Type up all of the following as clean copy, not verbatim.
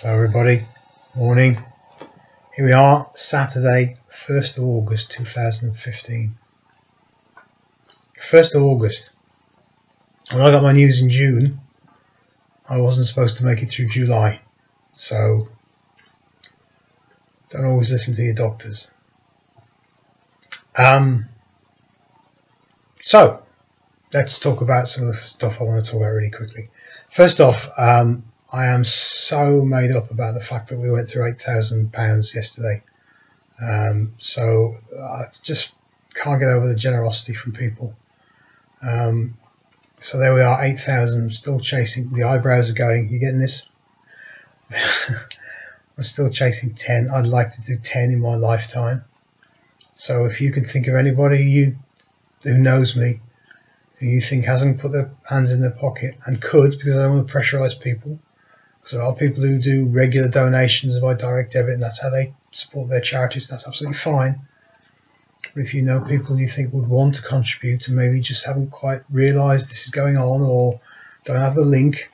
Hello everybody, morning. Here we are, Saturday, 1st of August 2015. 1st of August. When I got my news in June, I wasn't supposed to make it through July. So, don't always listen to your doctors. So, let's talk about some of the stuff I want to talk about really quickly. First off, I am so made up about the fact that we went through £8,000 yesterday. So I just can't get over the generosity from people. So there we are, 8,000, still chasing. The eyebrows are going. You getting this? I'm still chasing 10. I'd like to do 10 in my lifetime. So if you can think of anybody who knows me, who you think hasn't put their hands in their pocket and could, because I don't want to pressurise people. Because there are people who do regular donations by direct debit, and that's how they support their charities. That's absolutely fine. But if you know people you think would want to contribute and maybe just haven't quite realised this is going on, or don't have the link,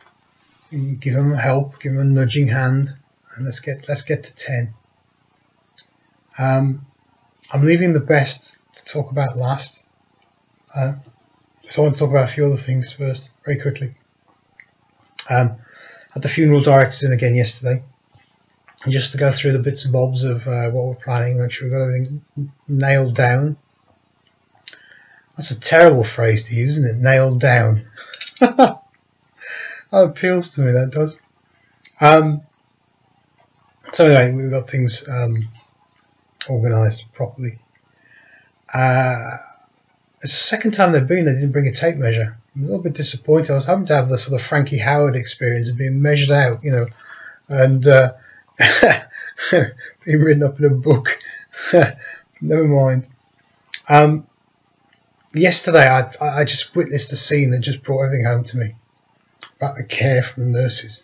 give them help, give them a nudging hand, and let's get to 10. I'm leaving the best to talk about last. So I want to talk about a few other things first, very quickly. Had the funeral directors in again yesterday, just to go through the bits and bobs of what we're planning, make sure we've got everything nailed down. That's a terrible phrase to use, isn't it? Nailed down. That appeals to me, that does. So anyway, we've got things organised properly. It's the second time they've been, they didn't bring a tape measure. I'm a little bit disappointed. I was hoping to have the sort of Frankie Howard experience of being measured out, you know, and being written up in a book. Never mind. Yesterday, I just witnessed a scene that just brought everything home to me about the care from the nurses.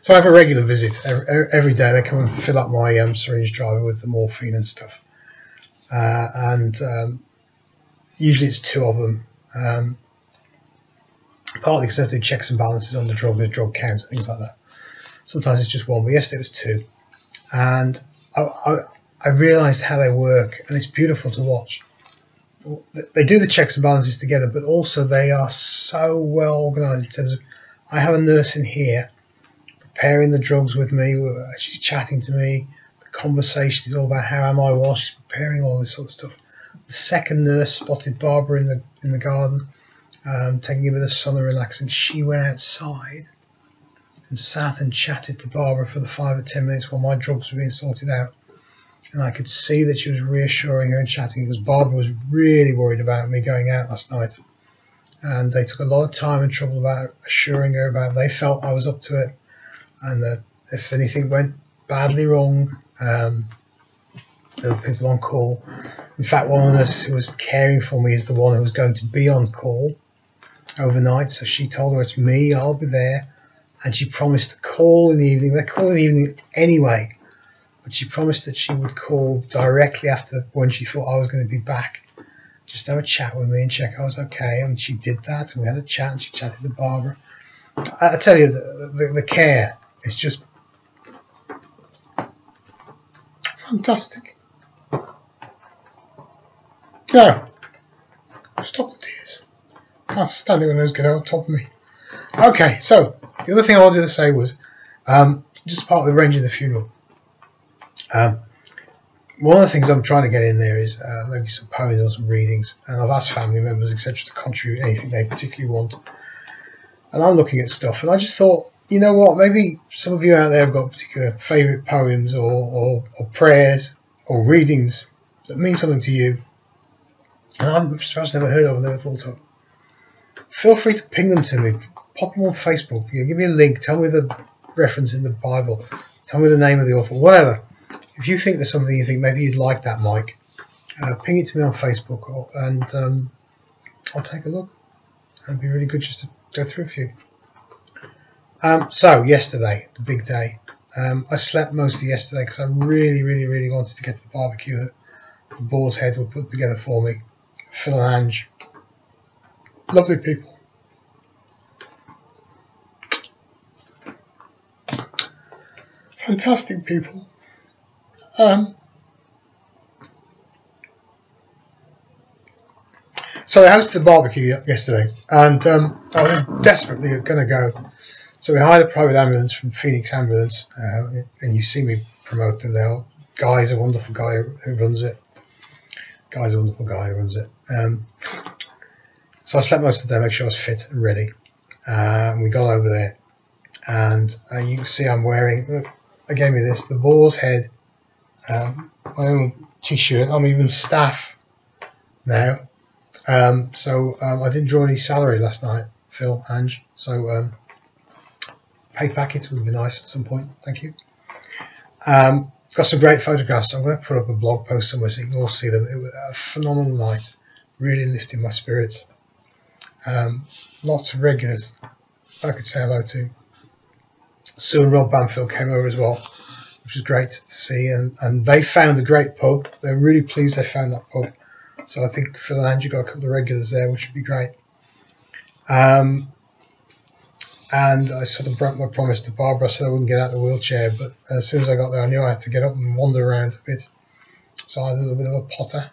So I have a regular visit every day. They come and fill up my syringe driver with the morphine and stuff, usually it's 2 of them. Partly because I have to do checks and balances on the drug counts and things like that. Sometimes it's just 1, but yesterday it was 2. And I realised how they work, and it's beautiful to watch. They do the checks and balances together, but also they are so well organised in terms of, I have a nurse in here preparing the drugs with me, she's chatting to me, the conversation is all about how am I while she's preparing all this sort of stuff. The second nurse spotted Barbara in the garden, taking a bit of sun and relaxing. She went outside and sat and chatted to Barbara for the 5 or 10 minutes while my drugs were being sorted out. And I could see that she was reassuring her and chatting, because Barbara was really worried about me going out last night. And they took a lot of time and trouble about assuring her about they felt I was up to it, and that if anything went badly wrong, there were people on call. In fact, one of the nurses who was caring for me is the one who was going to be on call overnight, so she told her it's me, I'll be there, and she promised to call in the evening. They call in the evening anyway, but she promised that she would call directly after, when she thought I was going to be back, just have a chat with me and check I was okay. And she did that, and we had a chat, and she chatted to Barbara. I tell you, the care is just fantastic. No, stop the tears. Can't stand it when those get on top of me. Okay, so the other thing I wanted to say was just part of the arranging the funeral. One of the things I'm trying to get in there is maybe some poems or some readings, and I've asked family members, etc., to contribute anything they particularly want. And I'm looking at stuff, and I just thought, you know what, maybe some of you out there have got particular favourite poems or prayers or readings that mean something to you, and I'm perhaps never heard of, never thought of. Feel free to ping them to me, pop them on Facebook, give me a link, tell me the reference in the Bible, tell me the name of the author, whatever. If you think there's something you think maybe you'd like that, Mike, ping it to me on Facebook, and I'll take a look. It'd be really good just to go through a few. So yesterday, the big day. I slept most of yesterday because I really wanted to get to the barbecue that the Boars Head were putting together for me. Phil and Ange, lovely people. Fantastic people. So they hosted the barbecue yesterday, and I was desperately going to go. So we hired a private ambulance from Phoenix Ambulance, and you see me promote them now. Guy's a wonderful guy who runs it. So I slept most of the day, make sure I was fit and ready. We got over there, and you can see I'm wearing, look, they gave me this, the Boars Head, my own t-shirt. I'm even staff now. So I didn't draw any salary last night, Phil, Ange. So pay packet would be nice at some point. Thank you. It's got some great photographs. I'm going to put up a blog post somewhere so you can all see them. It was a phenomenal night, really lifted my spirits. Lots of regulars I could say hello to. Sue and Rob Banfield came over as well, which was great to see, and they found a great pub. They're really pleased they found that pub. So I think Phil and Angie got a couple of regulars there, which would be great. And I sort of broke my promise to Barbara. I said I wouldn't get out of the wheelchair, but as soon as I got there, I knew I had to get up and wander around a bit. So I did a little bit of a potter.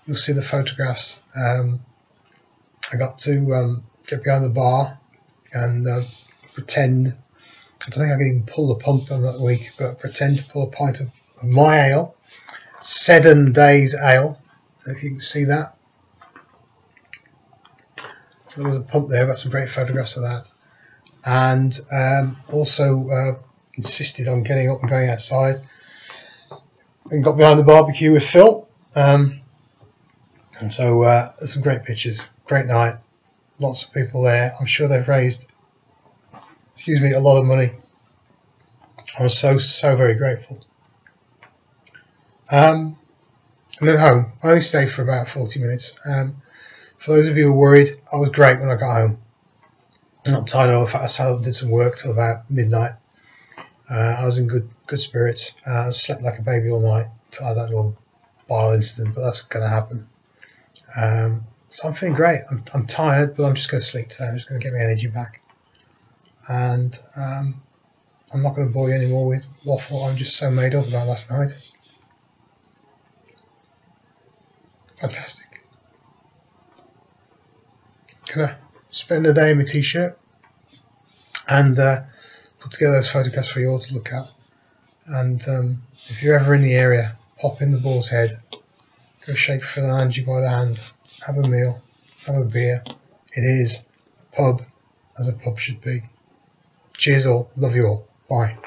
You'll see the photographs. I got to get behind the bar and pretend. I don't think I could even pull the pump on that week, but pretend to pull a pint of my ale, Seddon Days Ale. If you can see that. So there was a pump there. Got some great photographs of that. And also insisted on getting up and going outside, and got behind the barbecue with Phil, and so there's some great pictures, great night, lots of people there. I'm sure they've raised, a lot of money. I was so very grateful. And then home, I only stayed for about 40 minutes. For those of you who are worried, I was great when I got home. I'm not tired of the fact I sat up and did some work till about midnight. I was in good spirits. Slept like a baby all night till I had that little bile incident, but that's going to happen. So I'm feeling great. I'm tired, but I'm just going to sleep today. I'm just going to get my energy back. And I'm not going to bore you anymore with waffle. I'm just so made up about last night. Fantastic. Gonna spend the day in my t-shirt and put together those photographs for you all to look at. And if you're ever in the area, pop in the Boar's Head, go shake Phil and Angie by the hand, have a meal, have a beer. It is a pub as a pub should be. Cheers all, love you all, bye.